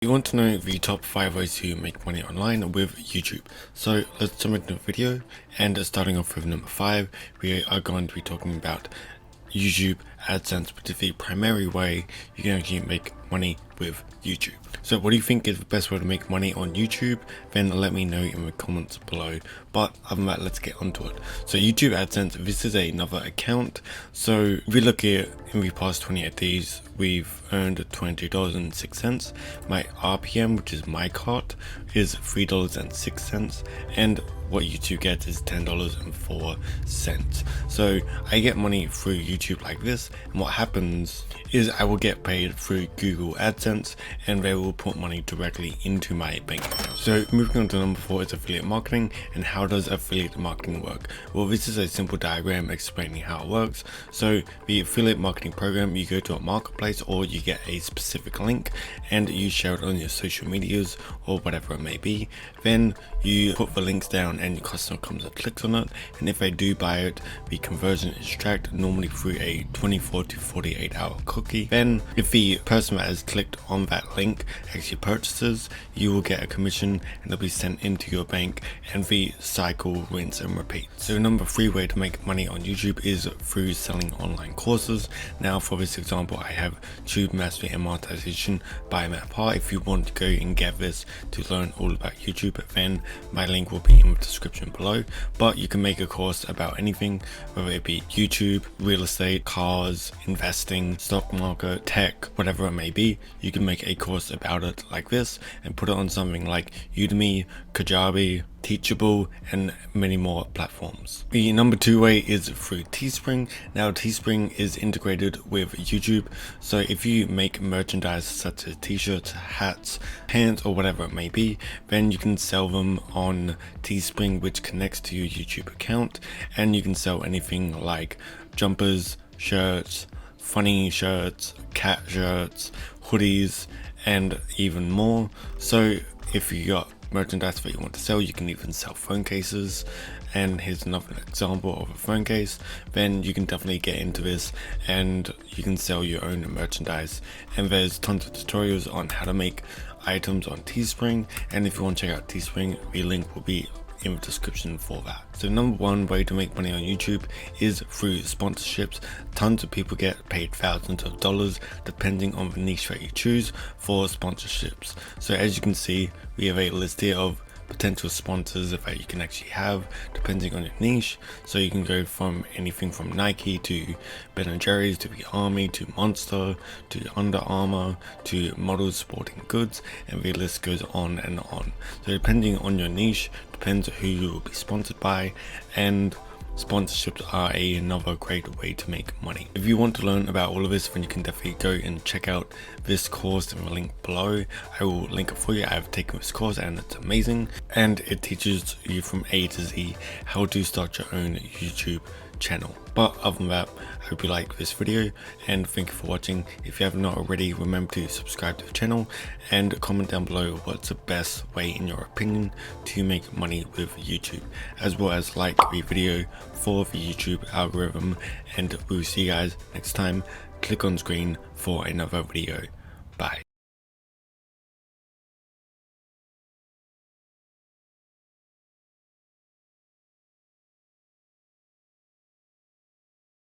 You want to know the top 5 ways to make money online with YouTube. So let's jump into the video, and starting off with number 5, we are going to be talking about YouTube Adsense, which is the primary way you can actually make money with YouTube. So what do you think is the best way to make money on YouTube? Then let me know in the comments below. But other than that, let's get onto it. So YouTube Adsense, this is another account. So if we look here in the past 28 days, we've earned $22.06. My RPM, which is my cart, is $3.06, and what YouTube gets is $10.04. So I get money through YouTube like this, and what happens is I will get paid through Google AdSense, and they will put money directly into my bank account. So moving on to number 4 is affiliate marketing. And how does affiliate marketing work? Well, this is a simple diagram explaining how it works. So the affiliate marketing program, you go to a marketplace or you get a specific link and you share it on your social medias or whatever it may be. Then you put the links down and your customer comes and clicks on it, and if they do buy it, the conversion is tracked normally through a 24 to 48 hour cookie. Then if the person that has clicked on that link actually purchases, you will get a commission and it'll be sent into your bank, and the cycle rinse and repeat. So number 3 way to make money on YouTube is through selling online courses. Now for this example, I have Tube Mastery and Monetization by Matt Parr. If you want to go and get this to learn all about YouTube, then my link will be in the description below. But you can make a course about anything, whether it be YouTube, real estate, cars, investing, stock market, tech, whatever it may be. You can make a course about it like this and put it on something like Udemy, Kajabi, Teachable, and many more platforms. The number 2 way is through Teespring. Now Teespring is integrated with YouTube, so if you make merchandise such as t-shirts, hats, pants, or whatever it may be, then you can sell them on Teespring, which connects to your YouTube account, and you can sell anything like jumpers, shirts, funny shirts, cat shirts, hoodies, and even more. So if you got merchandise that you want to sell, you can even sell phone cases, and here's another example of a phone case. Then you can definitely get into this and you can sell your own merchandise, and there's tons of tutorials on how to make items on Teespring, and if you want to check out Teespring, the link will be in the description for that. So number 1 way to make money on YouTube is through sponsorships. Tons of people get paid thousands of dollars depending on the niche that you choose for sponsorships. So as you can see, we have a list here of potential sponsors that you can actually have depending on your niche. So you can go from anything from Nike to Ben & Jerry's to the Army to Monster to Under Armour to models sporting goods, and the list goes on and on. So depending on your niche depends who you will be sponsored by, and sponsorships are another great way to make money. If you want to learn about all of this, then you can definitely go and check out this course in the link below. I will link it for you. I've taken this course and it's amazing, and it teaches you from A to Z how to start your own YouTube channel. But other than that, I hope you like this video, and thank you for watching. If you have not already, remember to subscribe to the channel and comment down below what's the best way in your opinion to make money with YouTube, as well as like the video for the YouTube algorithm, and we'll see you guys next time. Click on screen for another video. Bye.